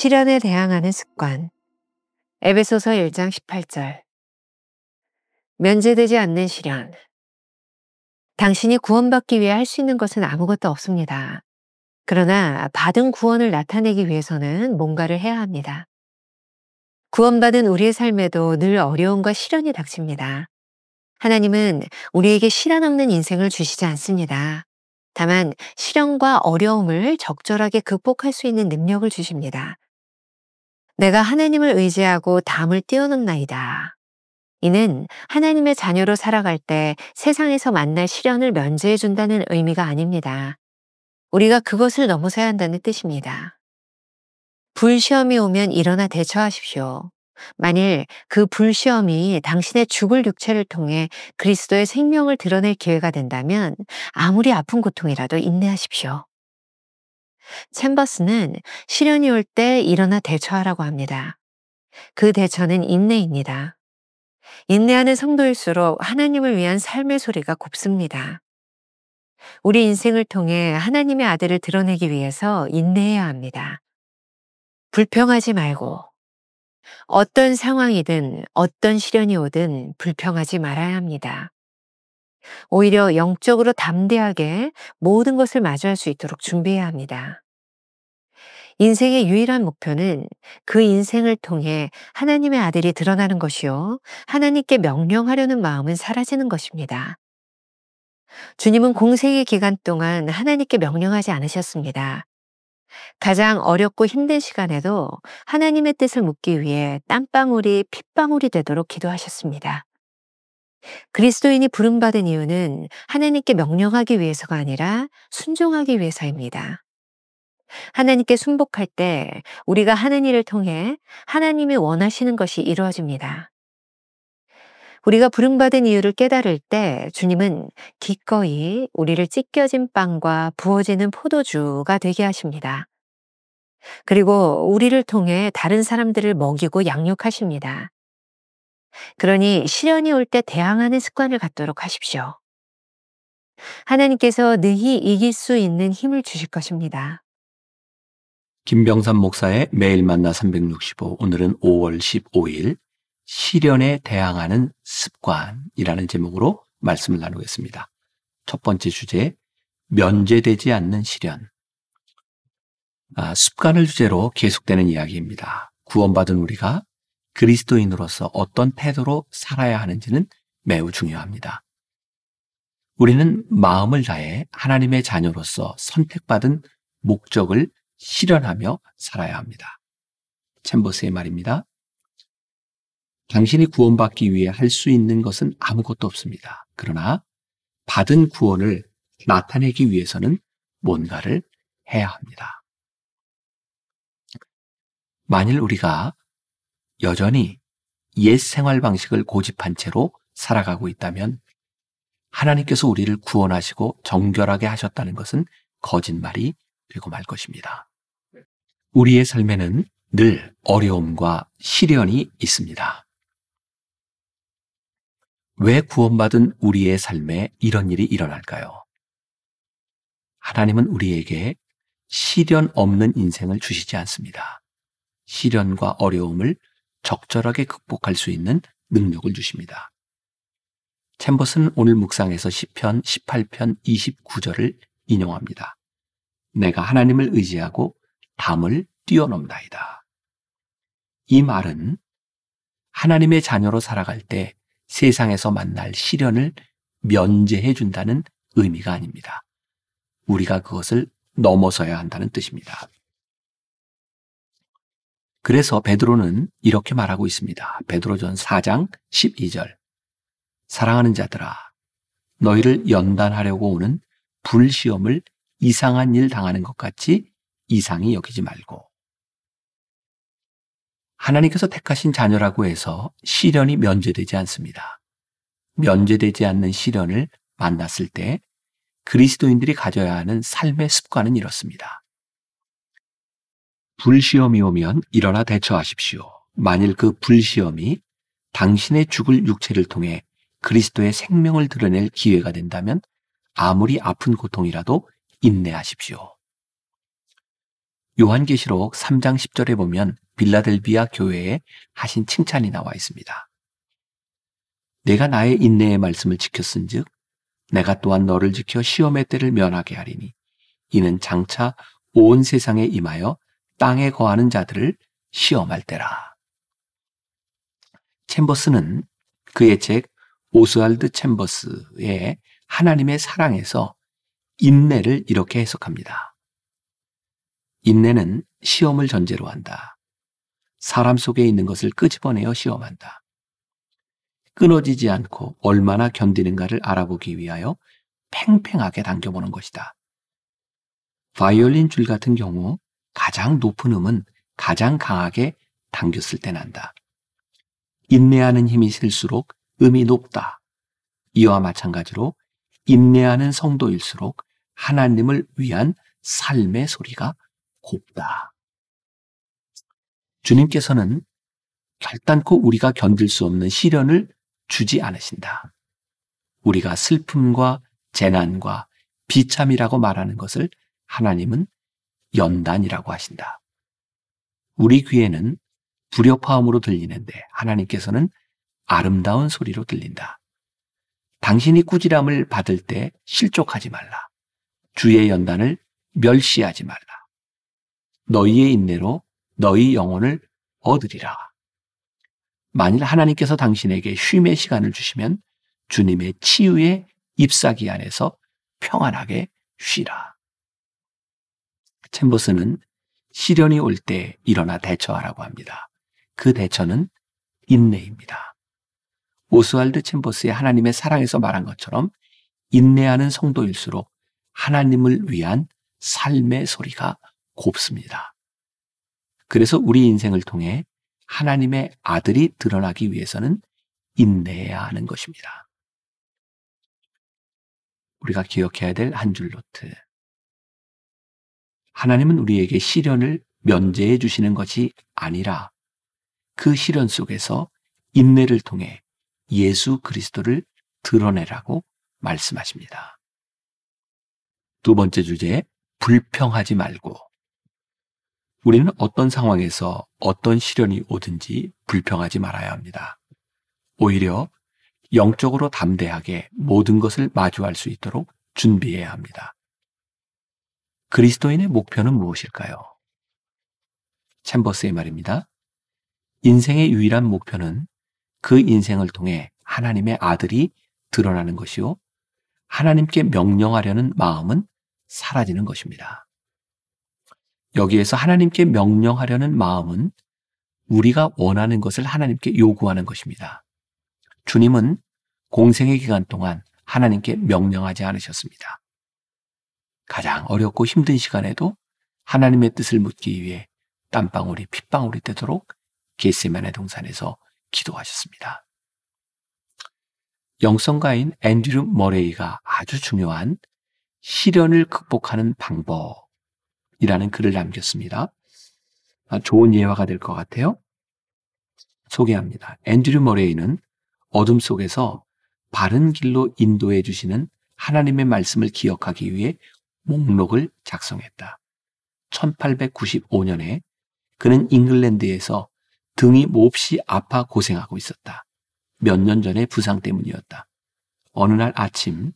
시련에 대항하는 습관. 에베소서 1장 18절. 면제되지 않는 시련. 당신이 구원받기 위해 할 수 있는 것은 아무것도 없습니다. 그러나 받은 구원을 나타내기 위해서는 뭔가를 해야 합니다. 구원받은 우리의 삶에도 늘 어려움과 시련이 닥칩니다. 하나님은 우리에게 시련 없는 인생을 주시지 않습니다. 다만 시련과 어려움을 적절하게 극복할 수 있는 능력을 주십니다. 내가 하나님을 의지하고 담을 띄워놓나이다. 이는 하나님의 자녀로 살아갈 때 세상에서 만날 시련을 면제해 준다는 의미가 아닙니다. 우리가 그것을 넘어서야 한다는 뜻입니다. 불시험이 오면 일어나 대처하십시오. 만일 그 불시험이 당신의 죽을 육체를 통해 그리스도의 생명을 드러낼 기회가 된다면 아무리 아픈 고통이라도 인내하십시오. 챔버스는 시련이 올 때 일어나 대처하라고 합니다. 그 대처는 인내입니다. 인내하는 성도일수록 하나님을 위한 삶의 소리가 곱습니다. 우리 인생을 통해 하나님의 아들을 드러내기 위해서 인내해야 합니다. 불평하지 말고 어떤 상황이든 어떤 시련이 오든 불평하지 말아야 합니다. 오히려 영적으로 담대하게 모든 것을 마주할 수 있도록 준비해야 합니다. 인생의 유일한 목표는 그 인생을 통해 하나님의 아들이 드러나는 것이요, 하나님께 명령하려는 마음은 사라지는 것입니다. 주님은 공생의 기간 동안 하나님께 명령하지 않으셨습니다. 가장 어렵고 힘든 시간에도 하나님의 뜻을 묻기 위해 땀방울이 핏방울이 되도록 기도하셨습니다. 그리스도인이 부름받은 이유는 하나님께 명령하기 위해서가 아니라 순종하기 위해서입니다. 하나님께 순복할 때 우리가 하는 일을 통해 하나님이 원하시는 것이 이루어집니다. 우리가 부름받은 이유를 깨달을 때 주님은 기꺼이 우리를 찢겨진 빵과 부어지는 포도주가 되게 하십니다. 그리고 우리를 통해 다른 사람들을 먹이고 양육하십니다. 그러니 시련이 올 때 대항하는 습관을 갖도록 하십시오. 하나님께서 능히 이길 수 있는 힘을 주실 것입니다. 김병삼 목사의 매일 만나 365, 오늘은 5월 15일 시련에 대항하는 습관이라는 제목으로 말씀을 나누겠습니다. 첫 번째 주제, 면제되지 않는 시련. 습관을 주제로 계속되는 이야기입니다. 구원받은 우리가 그리스도인으로서 어떤 태도로 살아야 하는지는 매우 중요합니다. 우리는 마음을 다해 하나님의 자녀로서 선택받은 목적을 실현하며 살아야 합니다. 챔버스의 말입니다. 당신이 구원받기 위해 할 수 있는 것은 아무것도 없습니다. 그러나 받은 구원을 나타내기 위해서는 뭔가를 해야 합니다. 만일 우리가 여전히 옛 생활 방식을 고집한 채로 살아가고 있다면 하나님께서 우리를 구원하시고 정결하게 하셨다는 것은 거짓말이 되고 말 것입니다. 우리의 삶에는 늘 어려움과 시련이 있습니다. 왜 구원받은 우리의 삶에 이런 일이 일어날까요? 하나님은 우리에게 시련 없는 인생을 주시지 않습니다. 시련과 어려움을 적절하게 극복할 수 있는 능력을 주십니다. 챔버스는 오늘 묵상에서 시편 18편 29절을 인용합니다. 내가 하나님을 의지하고 담을 띄워놓나이다. 이 말은 하나님의 자녀로 살아갈 때 세상에서 만날 시련을 면제해 준다는 의미가 아닙니다. 우리가 그것을 넘어서야 한다는 뜻입니다. 그래서 베드로는 이렇게 말하고 있습니다. 베드로전 4장 12절. 사랑하는 자들아, 너희를 연단하려고 오는 불시험을 이상한 일 당하는 것 같이 이상히 여기지 말고. 하나님께서 택하신 자녀라고 해서 시련이 면제되지 않습니다. 면제되지 않는 시련을 만났을 때 그리스도인들이 가져야 하는 삶의 습관은 이렇습니다. 불시험이 오면 일어나 대처하십시오. 만일 그 불시험이 당신의 죽을 육체를 통해 그리스도의 생명을 드러낼 기회가 된다면 아무리 아픈 고통이라도 인내하십시오. 요한계시록 3장 10절에 보면 빌라델비아 교회에 하신 칭찬이 나와 있습니다. 내가 나의 인내의 말씀을 지켰은즉 내가 또한 너를 지켜 시험의 때를 면하게 하리니 이는 장차 온 세상에 임하여 땅에 거하는 자들을 시험할 때라. 챔버스는 그의 책 오스왈드 챔버스의 하나님의 사랑에서 인내를 이렇게 해석합니다. 인내는 시험을 전제로 한다. 사람 속에 있는 것을 끄집어내어 시험한다. 끊어지지 않고 얼마나 견디는가를 알아보기 위하여 팽팽하게 당겨보는 것이다. 바이올린 줄 같은 경우 가장 높은 음은 가장 강하게 당겼을 때 난다. 인내하는 힘이 실수록 음이 높다. 이와 마찬가지로 인내하는 성도일수록 하나님을 위한 삶의 소리가 곱다. 주님께서는 결단코 우리가 견딜 수 없는 시련을 주지 않으신다. 우리가 슬픔과 재난과 비참이라고 말하는 것을 하나님은 연단이라고 하신다. 우리 귀에는 불협화음으로 들리는데 하나님께서는 아름다운 소리로 들린다. 당신이 꾸지람을 받을 때 실족하지 말라. 주의 연단을 멸시하지 말라. 너희의 인내로 너희 영혼을 얻으리라. 만일 하나님께서 당신에게 쉼의 시간을 주시면 주님의 치유의 잎사귀 안에서 평안하게 쉬라. 챔버스는 시련이 올 때 일어나 대처하라고 합니다. 그 대처는 인내입니다. 오스왈드 챔버스의 하나님의 사랑에서 말한 것처럼 인내하는 성도일수록 하나님을 위한 삶의 소리가 곱습니다. 그래서 우리 인생을 통해 하나님의 아들이 드러나기 위해서는 인내해야 하는 것입니다. 우리가 기억해야 될 한 줄 노트. 하나님은 우리에게 시련을 면제해 주시는 것이 아니라 그 시련 속에서 인내를 통해 예수 그리스도를 드러내라고 말씀하십니다. 두 번째 주제, 불평하지 말고. 우리는 어떤 상황에서 어떤 시련이 오든지 불평하지 말아야 합니다. 오히려 영적으로 담대하게 모든 것을 마주할 수 있도록 준비해야 합니다. 그리스도인의 목표는 무엇일까요? 챔버스의 말입니다. 인생의 유일한 목표는 그 인생을 통해 하나님의 아들이 드러나는 것이요, 하나님께 명령하려는 마음은 사라지는 것입니다. 여기에서 하나님께 명령하려는 마음은 우리가 원하는 것을 하나님께 요구하는 것입니다. 주님은 공생의 기간 동안 하나님께 명령하지 않으셨습니다. 가장 어렵고 힘든 시간에도 하나님의 뜻을 묻기 위해 땀방울이 핏방울이 되도록 겟세마네 동산에서 기도하셨습니다. 영성가인 앤드류 머레이가 아주 중요한 시련을 극복하는 방법이라는 글을 남겼습니다. 좋은 예화가 될 것 같아요. 소개합니다. 앤드류 머레이는 어둠 속에서 바른 길로 인도해 주시는 하나님의 말씀을 기억하기 위해 목록을 작성했다. 1895년에 그는 잉글랜드에서 등이 몹시 아파 고생하고 있었다. 몇 년 전의 부상 때문이었다. 어느 날 아침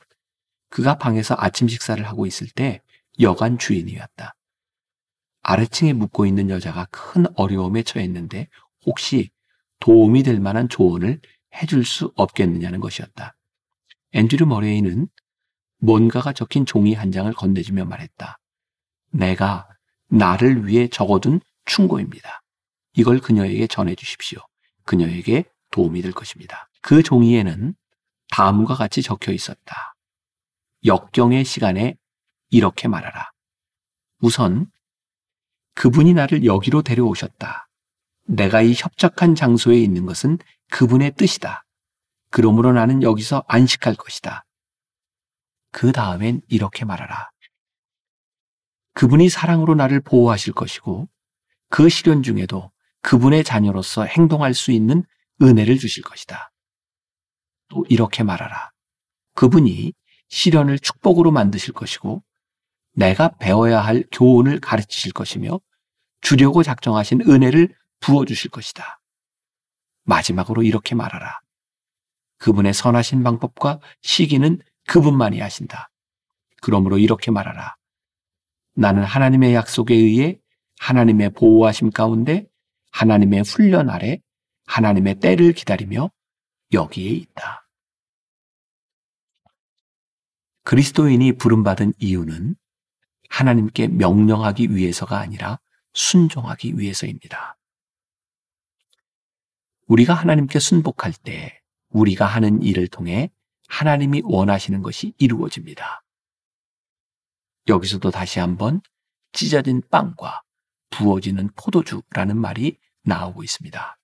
그가 방에서 아침 식사를 하고 있을 때 여관 주인이었다. 아래층에 묵고 있는 여자가 큰 어려움에 처했는데 혹시 도움이 될 만한 조언을 해줄 수 없겠느냐는 것이었다. 앤드류 머레이는 뭔가가 적힌 종이 한 장을 건네주며 말했다. 내가 나를 위해 적어둔 충고입니다. 이걸 그녀에게 전해주십시오. 그녀에게 도움이 될 것입니다. 그 종이에는 다음과 같이 적혀 있었다. 역경의 시간에 이렇게 말하라. 우선 그분이 나를 여기로 데려오셨다. 내가 이 협착한 장소에 있는 것은 그분의 뜻이다. 그러므로 나는 여기서 안식할 것이다. 그 다음엔 이렇게 말하라. 그분이 사랑으로 나를 보호하실 것이고 그 시련 중에도 그분의 자녀로서 행동할 수 있는 은혜를 주실 것이다. 또 이렇게 말하라. 그분이 시련을 축복으로 만드실 것이고 내가 배워야 할 교훈을 가르치실 것이며 주려고 작정하신 은혜를 부어주실 것이다. 마지막으로 이렇게 말하라. 그분의 선하신 방법과 시기는 그분만이 아신다. 그러므로 이렇게 말하라. 나는 하나님의 약속에 의해 하나님의 보호하심 가운데 하나님의 훈련 아래 하나님의 때를 기다리며 여기에 있다. 그리스도인이 부름받은 이유는 하나님께 명령하기 위해서가 아니라 순종하기 위해서입니다. 우리가 하나님께 순복할 때 우리가 하는 일을 통해 하나님이 원하시는 것이 이루어집니다. 여기서도 다시 한번 찢어진 빵과 부어지는 포도주라는 말이 나오고 있습니다.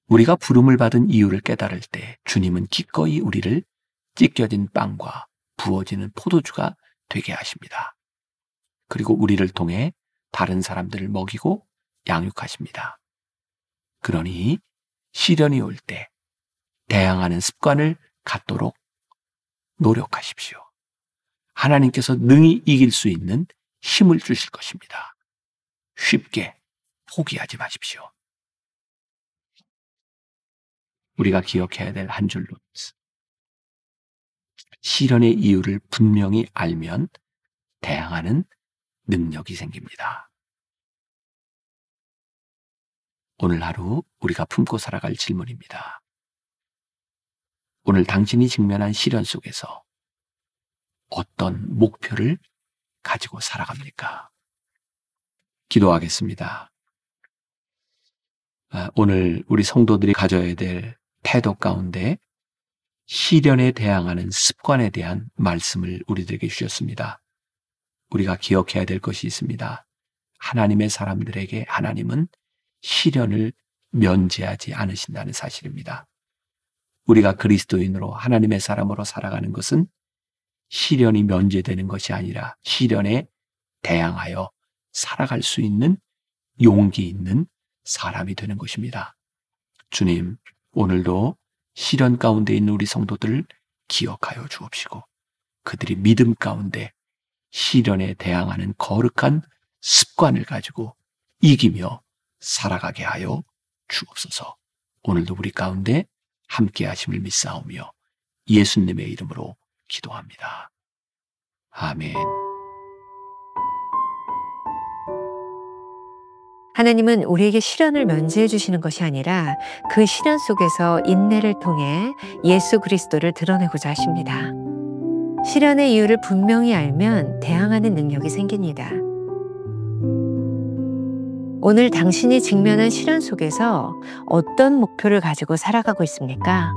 우리가 부름을 받은 이유를 깨달을 때 주님은 기꺼이 우리를 찢겨진 빵과 부어지는 포도주가 되게 하십니다. 그리고 우리를 통해 다른 사람들을 먹이고 양육하십니다. 그러니 시련이 올 때 대항하는 습관을 갖도록 노력하십시오. 하나님께서 능히 이길 수 있는 힘을 주실 것입니다. 쉽게 포기하지 마십시오. 우리가 기억해야 될 한 줄 노트. 시련의 이유를 분명히 알면 대항하는 능력이 생깁니다. 오늘 하루 우리가 품고 살아갈 질문입니다. 오늘 당신이 직면한 시련 속에서 어떤 목표를 가지고 살아갑니까? 기도하겠습니다. 오늘 우리 성도들이 가져야 될 태도 가운데 시련에 대항하는 습관에 대한 말씀을 우리들에게 주셨습니다. 우리가 기억해야 될 것이 있습니다. 하나님의 사람들에게 하나님은 시련을 면제하지 않으신다는 사실입니다. 우리가 그리스도인으로 하나님의 사람으로 살아가는 것은 시련이 면제되는 것이 아니라 시련에 대항하여 살아갈 수 있는 용기 있는 사람이 되는 것입니다. 주님, 오늘도 시련 가운데 있는 우리 성도들을 기억하여 주옵시고 그들이 믿음 가운데 시련에 대항하는 거룩한 습관을 가지고 이기며 살아가게 하여 주옵소서. 오늘도 우리 가운데 함께 하심을 믿사오며 예수님의 이름으로 기도합니다. 아멘. 하나님은 우리에게 시련을 면제해 주시는 것이 아니라 그 시련 속에서 인내를 통해 예수 그리스도를 드러내고자 하십니다. 시련의 이유를 분명히 알면 대항하는 능력이 생깁니다. 오늘 당신이 직면한 시련 속에서 어떤 목표를 가지고 살아가고 있습니까?